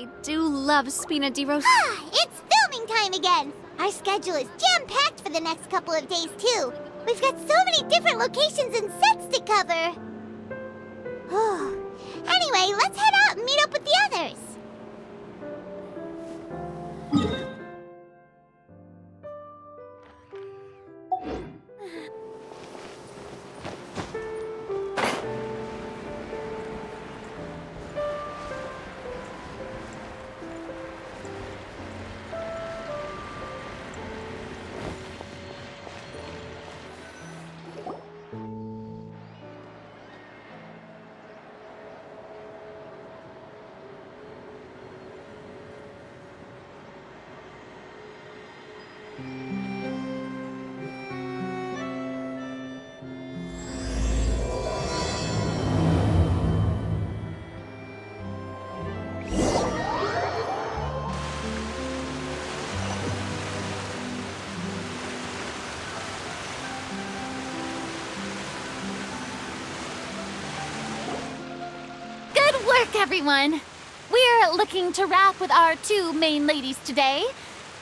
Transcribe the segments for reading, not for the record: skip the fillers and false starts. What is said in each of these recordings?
I do love Spina di Rosa. Ah, it's filming time again! Our schedule is jam-packed for the next couple of days, too. We've got so many different locations and sets to cover. Anyway, let's head out and meet up with the others. Good work, everyone! We're looking to wrap with our two main ladies today.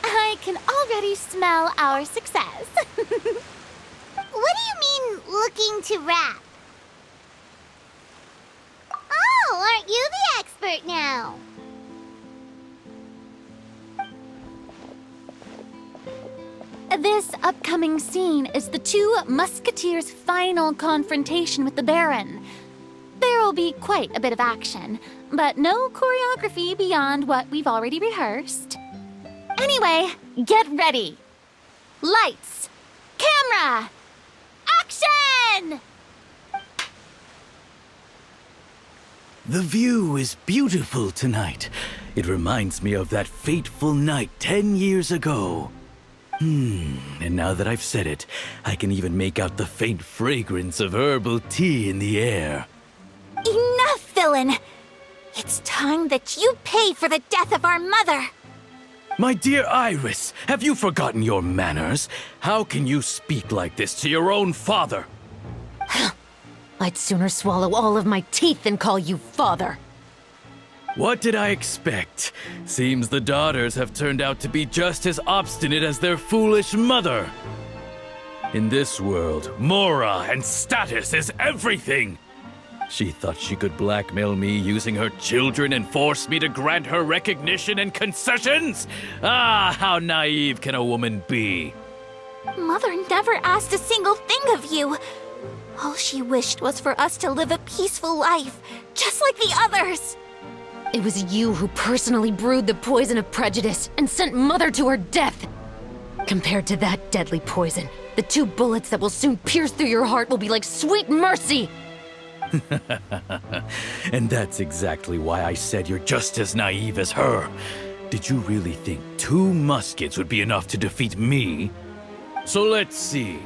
I can already smell our success. What do you mean, looking to wrap? Oh, aren't you the expert now? This upcoming scene is the two Musketeers' final confrontation with the Baron. There will be quite a bit of action, but no choreography beyond what we've already rehearsed. Anyway, get ready. Lights, camera, action! The view is beautiful tonight. It reminds me of that fateful night 10 years ago. And now that I've said it, I can even make out the faint fragrance of herbal tea in the air. Enough, villain! It's time that you pay for the death of our mother! My dear Iris, have you forgotten your manners? How can you speak like this to your own father? I'd sooner swallow all of my teeth than call you father. What did I expect? Seems the daughters have turned out to be just as obstinate as their foolish mother. In this world, Mora and status is everything. She thought she could blackmail me using her children and force me to grant her recognition and concessions? Ah, how naive can a woman be? Mother never asked a single thing of you. All she wished was for us to live a peaceful life, just like the others. It was you who personally brewed the poison of prejudice and sent Mother to her death. Compared to that deadly poison, the two bullets that will soon pierce through your heart will be like sweet mercy. And that's exactly why I said you're just as naive as her. Did you really think 2 muskets would be enough to defeat me? So let's see.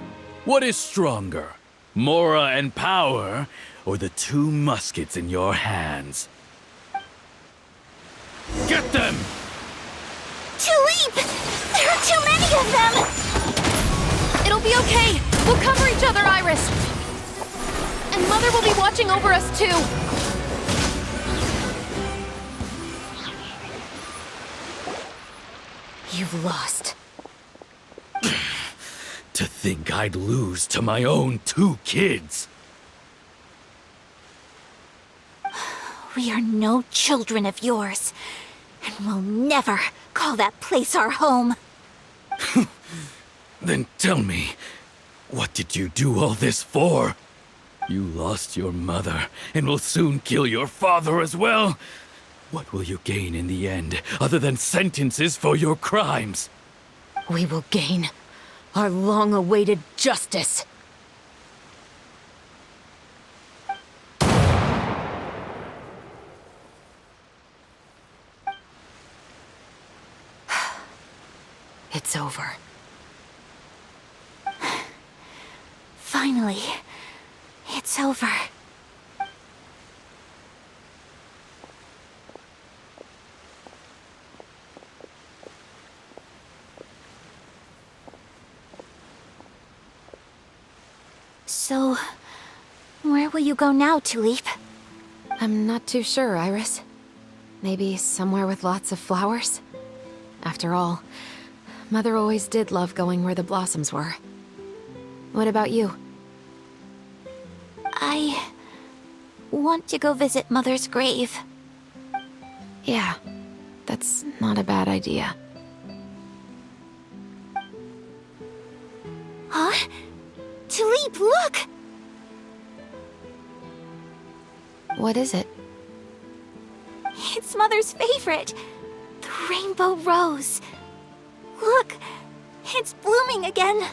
What is stronger? Mora and power, or the 2 muskets in your hands? Get them! Tulip! There are too many of them! It'll be okay. We'll cover each other, Iris. And Mother will be watching over us, too. You've lost. To think I'd lose to my own 2 kids. We are no children of yours, and we'll never call that place our home. Then tell me, what did you do all this for? You lost your mother, and will soon kill your father as well. What will you gain in the end, other than sentences for your crimes? We will gain our long-awaited justice. It's over. Finally, it's over. So, where will you go now, Tulip? I'm not too sure, Iris. Maybe somewhere with lots of flowers? After all, Mother always did love going where the blossoms were. What about you? I want to go visit Mother's grave. Yeah, that's not a bad idea. Huh? Tulip, look! What is it? It's Mother's favorite. The rainbow rose. Look, it's blooming again.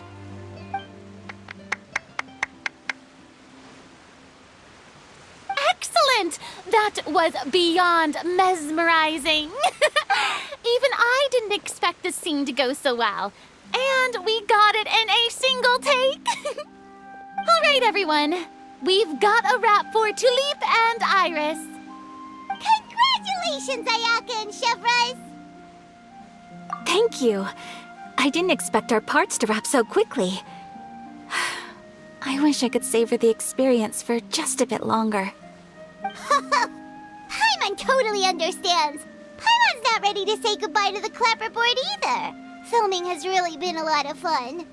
Excellent! That was beyond mesmerizing. Even I didn't expect this scene to go so well. And we got it in a single take. All right, everyone. We've got a wrap for Tulip and Iris. Congratulations, Ayaka and Chevres! Thank you. I didn't expect our parts to wrap so quickly. I wish I could savor the experience for just a bit longer. Paimon totally understands. Paimon's not ready to say goodbye to the clapperboard either. Filming has really been a lot of fun. You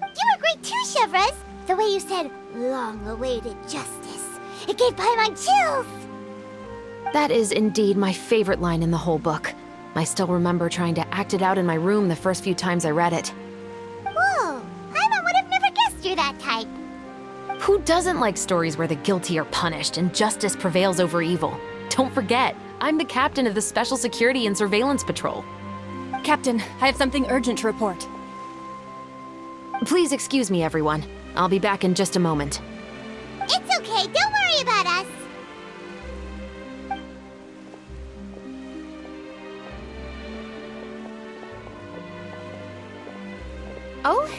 were great too, Chevres. The way you said, long-awaited justice. It gave Paimon chills. That is indeed my favorite line in the whole book. I still remember trying to act it out in my room the first few times I read it. Whoa, Paimon would have never guessed you're that type. Who doesn't like stories where the guilty are punished and justice prevails over evil? Don't forget, I'm the captain of the Special Security and Surveillance Patrol. Captain, I have something urgent to report. Please excuse me, everyone. I'll be back in just a moment. It's okay, don't worry about us. Oh?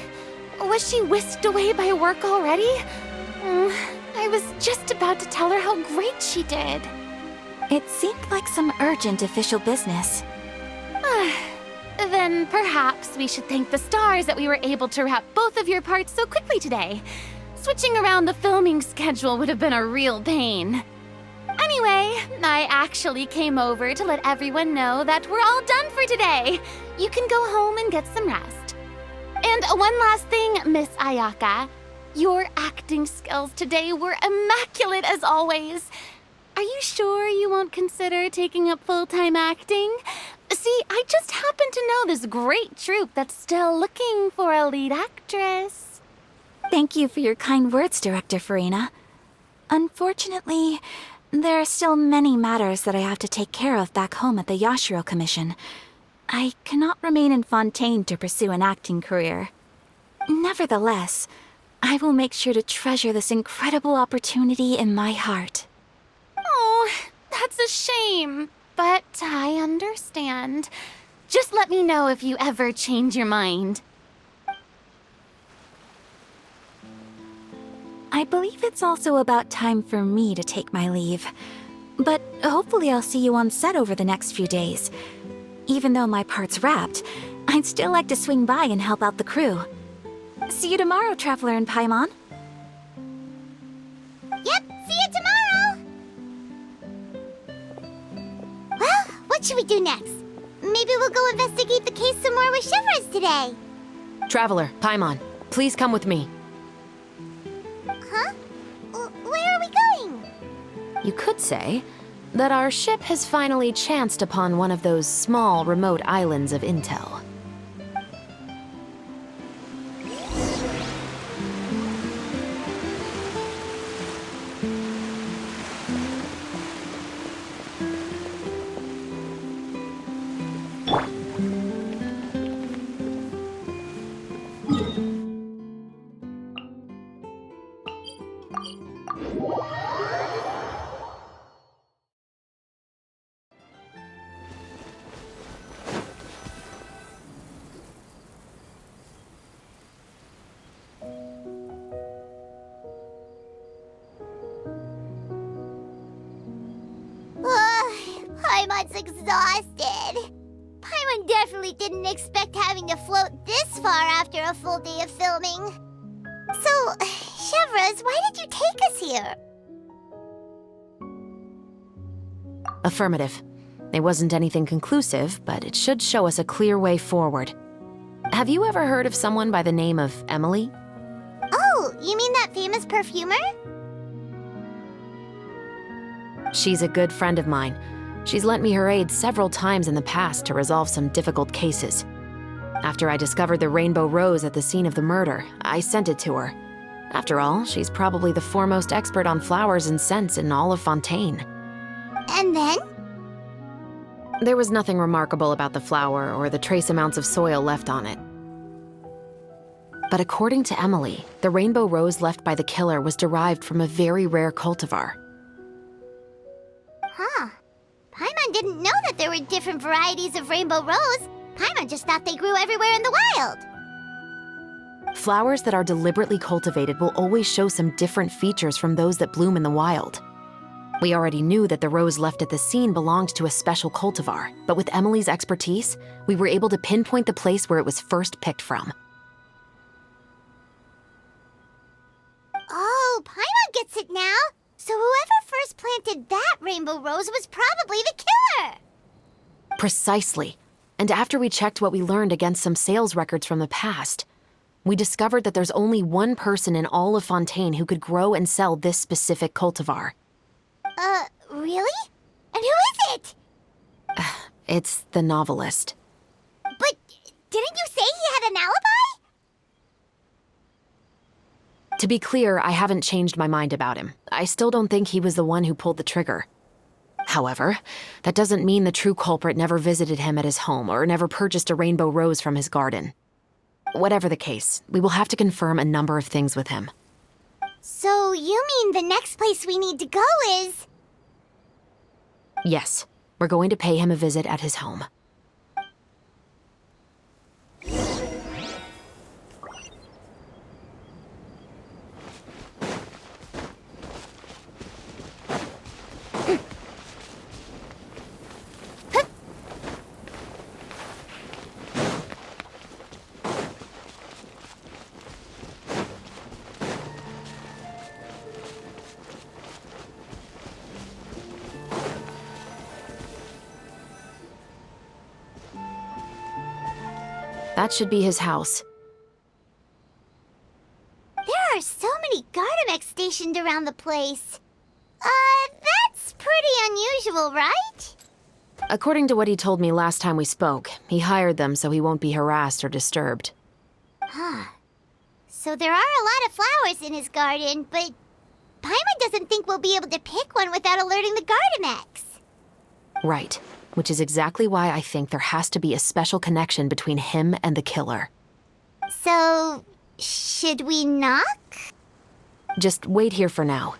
Was she whisked away by work already? I was just about to tell her how great she did. It seemed like some urgent official business. Then perhaps we should thank the stars that we were able to wrap both of your parts so quickly today. Switching around the filming schedule would have been a real pain. Anyway, I actually came over to let everyone know that we're all done for today. You can go home and get some rest. And one last thing, Miss Ayaka. Your acting skills today were immaculate as always. Are you sure you won't consider taking up full-time acting? See, I just happen to know this great troupe that's still looking for a lead actress. Thank you for your kind words, Director Farina. Unfortunately, there are still many matters that I have to take care of back home at the Yashiro Commission. I cannot remain in Fontaine to pursue an acting career. Nevertheless, I will make sure to treasure this incredible opportunity in my heart. Oh, that's a shame, but I understand. Just let me know if you ever change your mind. I believe it's also about time for me to take my leave. But hopefully I'll see you on set over the next few days. Even though my part's wrapped, I'd still like to swing by and help out the crew. See you tomorrow, Traveler and Paimon. Yep, see you tomorrow. Well, what should we do next? Maybe we'll go investigate the case some more with Chevres today. Traveler, Paimon, please come with me. Huh? Where are we going? You could say that our ship has finally chanced upon one of those small, remote islands of intel. Paimon's exhausted. Paimon definitely didn't expect having to float this far after a full day of filming. So, Chevres, why did you take us here? Affirmative. It wasn't anything conclusive, but it should show us a clear way forward. Have you ever heard of someone by the name of Emily? Oh, you mean that famous perfumer? She's a good friend of mine. She's lent me her aid several times in the past to resolve some difficult cases. After I discovered the rainbow rose at the scene of the murder, I sent it to her. After all, she's probably the foremost expert on flowers and scents in all of Fontaine. And then? There was nothing remarkable about the flower or the trace amounts of soil left on it. But according to Emily, the rainbow rose left by the killer was derived from a very rare cultivar. Huh. Paimon didn't know that there were different varieties of rainbow rose. Paimon just thought they grew everywhere in the wild. Flowers that are deliberately cultivated will always show some different features from those that bloom in the wild. We already knew that the rose left at the scene belonged to a special cultivar, but with Emily's expertise, we were able to pinpoint the place where it was first picked from. Oh, Paimon gets it now. So whoever first planted that rainbow rose was probably the killer. Precisely. And after we checked what we learned against some sales records from the past, we discovered that there's only one person in all of Fontaine who could grow and sell this specific cultivar. Really? And who is it? It's the novelist. But didn't you say he had an alibi? To be clear, I haven't changed my mind about him. I still don't think he was the one who pulled the trigger. However, that doesn't mean the true culprit never visited him at his home or never purchased a rainbow rose from his garden. Whatever the case, we will have to confirm a number of things with him. So you mean the next place we need to go is... Yes, we're going to pay him a visit at his home. That should be his house. There are so many Gardamex stationed around the place. That's pretty unusual, right? According to what he told me last time we spoke, he hired them so he won't be harassed or disturbed. Huh. So there are a lot of flowers in his garden, but Paimon doesn't think we'll be able to pick one without alerting the Gardamex. Right, which is exactly why I think there has to be a special connection between him and the killer. So, should we knock? Just wait here for now.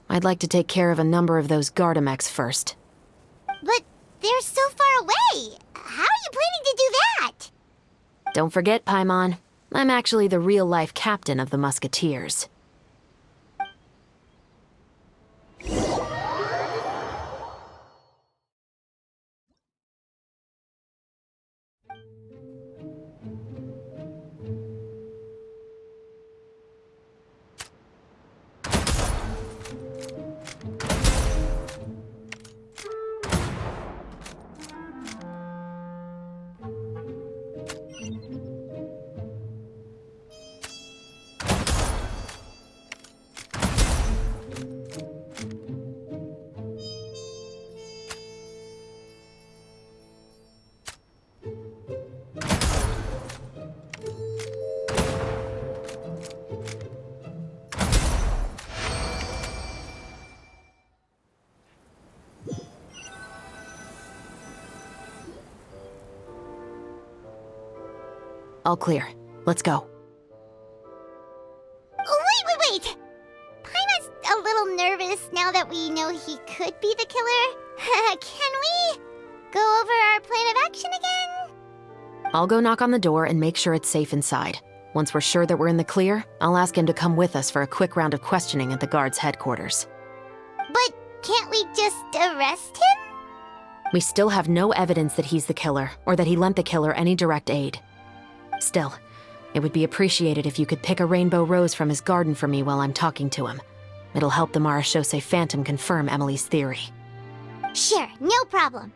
I'd like to take care of a number of those Gardamex first. But they're so far away. How are you planning to do that? Don't forget, Paimon, I'm actually the real-life captain of the Musketeers. All clear. Let's go. Wait! Paimon's a little nervous now that we know he could be the killer. Can we go over our plan of action again? I'll go knock on the door and make sure it's safe inside. Once we're sure that we're in the clear, I'll ask him to come with us for a quick round of questioning at the guard's headquarters. But can't we just arrest him? We still have no evidence that he's the killer, or that he lent the killer any direct aid. Still, it would be appreciated if you could pick a rainbow rose from his garden for me while I'm talking to him. It'll help the Marachose Phantom confirm Emily's theory. Sure, no problem.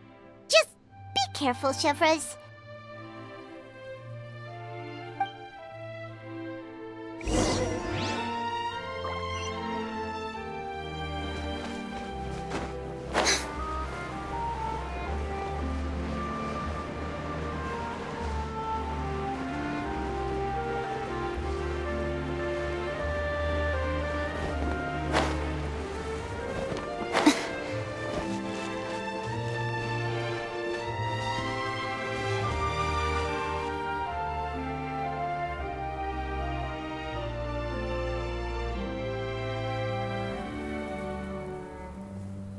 Be careful, Chevras.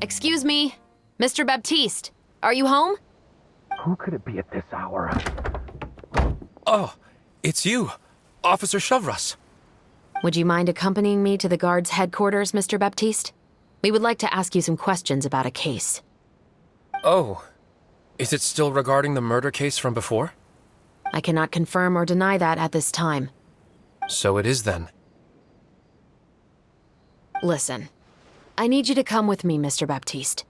Excuse me, Mr. Baptiste, are you home? Who could it be at this hour? Oh, it's you, Officer Chevras. Would you mind accompanying me to the guard's headquarters, Mr. Baptiste? We would like to ask you some questions about a case. Oh, is it still regarding the murder case from before? I cannot confirm or deny that at this time. So it is then. Listen, I need you to come with me, Mr. Baptiste.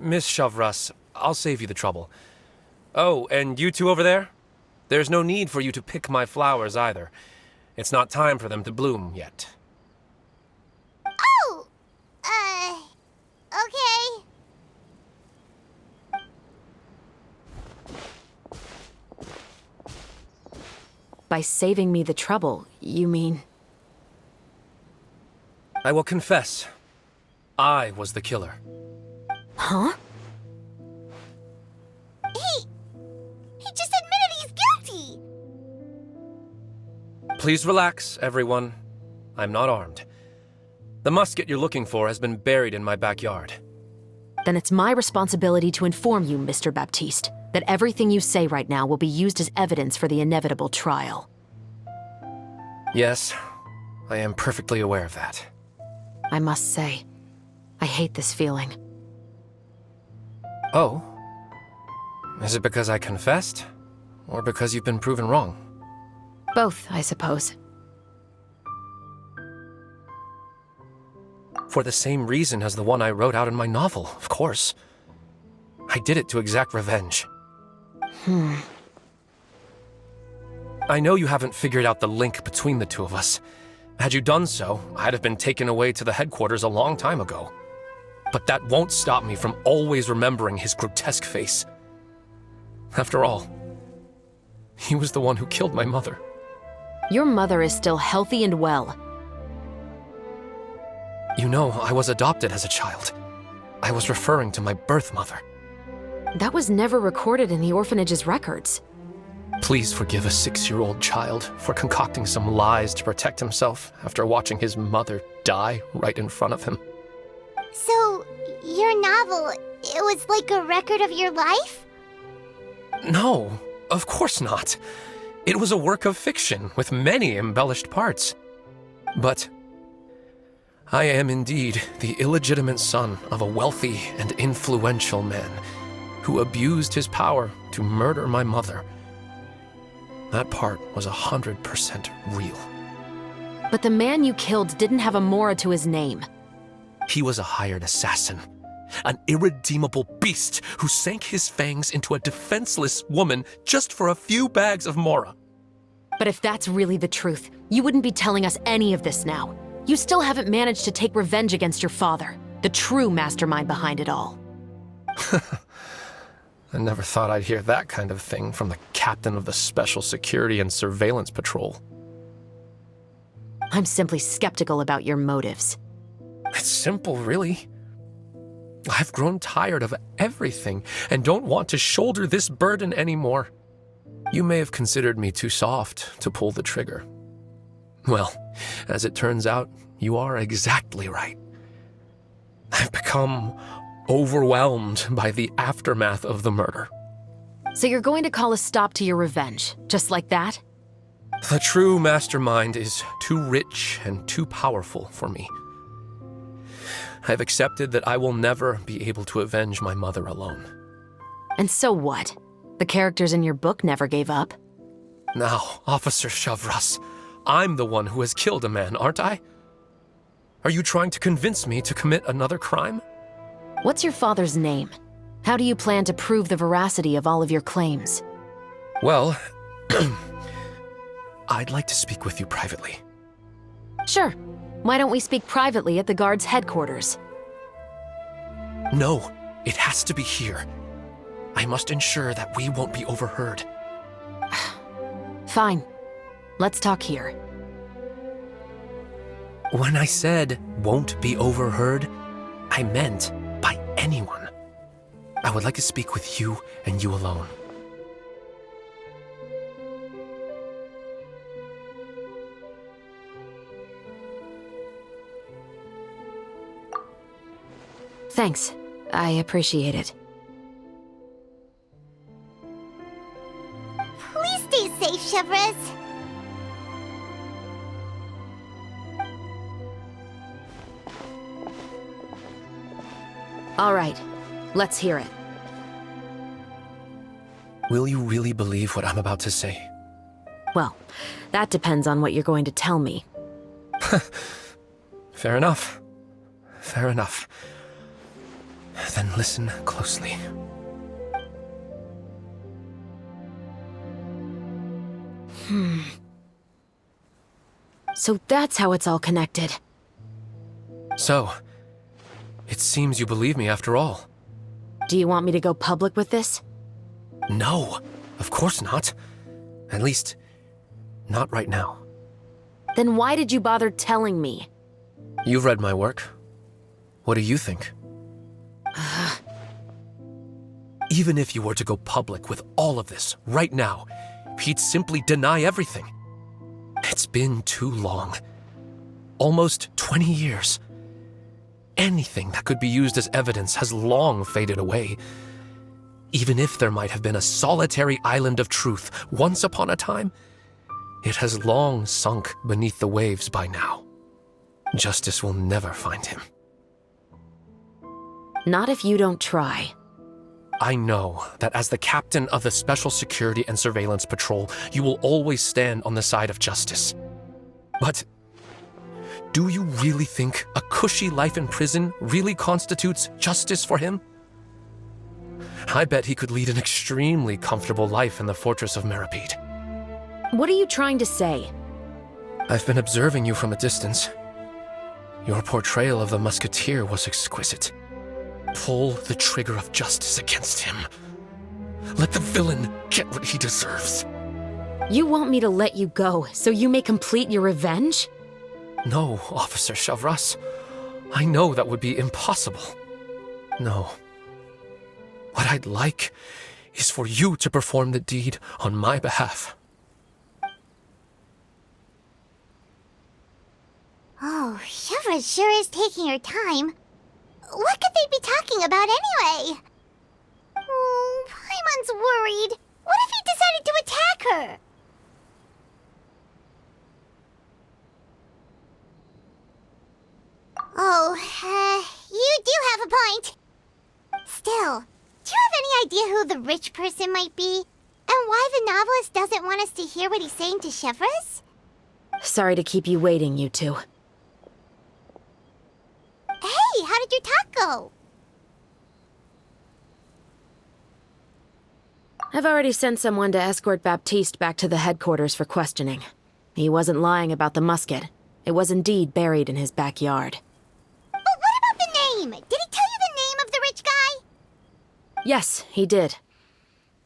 Miss Chevras, I'll save you the trouble. Oh, and you two over there? There's no need for you to pick my flowers either. It's not time for them to bloom yet. Oh! Okay. By saving me the trouble, you mean... I will confess, I was the killer. Huh? He just admitted he's guilty! Please relax, everyone. I'm not armed. The musket you're looking for has been buried in my backyard. Then it's my responsibility to inform you, Mr. Baptiste, that everything you say right now will be used as evidence for the inevitable trial. Yes, I am perfectly aware of that. I must say, I hate this feeling. Oh? Is it because I confessed? Or because you've been proven wrong? Both, I suppose. For the same reason as the one I wrote out in my novel, of course. I did it to exact revenge. I know you haven't figured out the link between the two of us. Had you done so, I'd have been taken away to the headquarters a long time ago. But that won't stop me from always remembering his grotesque face. After all, he was the one who killed my mother. Your mother is still healthy and well. You know, I was adopted as a child. I was referring to my birth mother. That was never recorded in the orphanage's records. Please forgive a 6-year-old child for concocting some lies to protect himself after watching his mother die right in front of him. So, your novel, it was like a record of your life? No, of course not. It was a work of fiction with many embellished parts. But I am indeed the illegitimate son of a wealthy and influential man who abused his power to murder my mother. That part was 100% real. But the man you killed didn't have a Mora to his name. He was a hired assassin, an irredeemable beast who sank his fangs into a defenseless woman just for a few bags of Mora. But if that's really the truth, you wouldn't be telling us any of this now. You still haven't managed to take revenge against your father, the true mastermind behind it all. I never thought I'd hear that kind of thing from the captain of the Special Security and Surveillance Patrol. I'm simply skeptical about your motives. It's simple, really. I've grown tired of everything and don't want to shoulder this burden anymore. You may have considered me too soft to pull the trigger. Well, as it turns out, you are exactly right. I've become overwhelmed by the aftermath of the murder. So you're going to call a stop to your revenge, just like that? The true mastermind is too rich and too powerful for me. I've accepted that I will never be able to avenge my mother alone. And so what? The characters in your book never gave up. Now, Officer Chevras, I'm the one who has killed a man, aren't I? Are you trying to convince me to commit another crime? What's your father's name? How do you plan to prove the veracity of all of your claims? Well, I'd like to speak with you privately. Sure. Why don't we speak privately at the guard's headquarters? No, it has to be here. I must ensure that we won't be overheard. Fine. Let's talk here. When I said won't be overheard, I meant by anyone. I would like to speak with you and you alone. Thanks. I appreciate it. Please stay safe, Chevres. All right. Let's hear it. Will you really believe what I'm about to say? Well, that depends on what you're going to tell me. Fair enough. Fair enough. Then listen closely. So that's how it's all connected. So, it seems you believe me after all. Do you want me to go public with this? No, of course not. At least, not right now. Then why did you bother telling me? You've read my work. What do you think? Even if you were to go public with all of this right now, he'd simply deny everything. It's been too long. Almost 20 years. Anything that could be used as evidence has long faded away. Even if there might have been a solitary island of truth once upon a time, it has long sunk beneath the waves by now. Justice will never find him. Not if you don't try. I know that as the captain of the Special Security and Surveillance Patrol, you will always stand on the side of justice. But do you really think a cushy life in prison really constitutes justice for him? I bet he could lead an extremely comfortable life in the fortress of Meripede. What are you trying to say? I've been observing you from a distance. Your portrayal of the musketeer was exquisite. Pull the trigger of justice against him. Let the villain get what he deserves. You want me to let you go so you may complete your revenge? No, Officer Chevres. I know that would be impossible. No. What I'd like is for you to perform the deed on my behalf. Oh, Chevres sure is taking her time. What could they be talking about anyway? Oh, Paimon's worried. What if he decided to attack her? Oh, you do have a point. Still, do you have any idea who the rich person might be? And why the novelist doesn't want us to hear what he's saying to Chevres? Sorry to keep you waiting, you two. Hey, how did your talk go? I've already sent someone to escort Baptiste back to the headquarters for questioning. He wasn't lying about the musket. It was indeed buried in his backyard. But what about the name? Did he tell you the name of the rich guy? Yes, he did.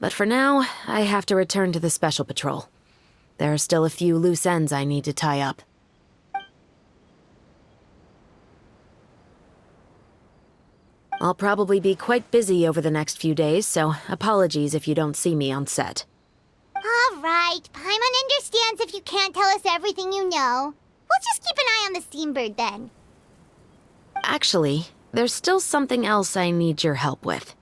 But for now, I have to return to the Special Patrol. There are still a few loose ends I need to tie up. I'll probably be quite busy over the next few days, so apologies if you don't see me on set. All right, Paimon understands if you can't tell us everything you know. We'll just keep an eye on the Steambird then. Actually, there's still something else I need your help with.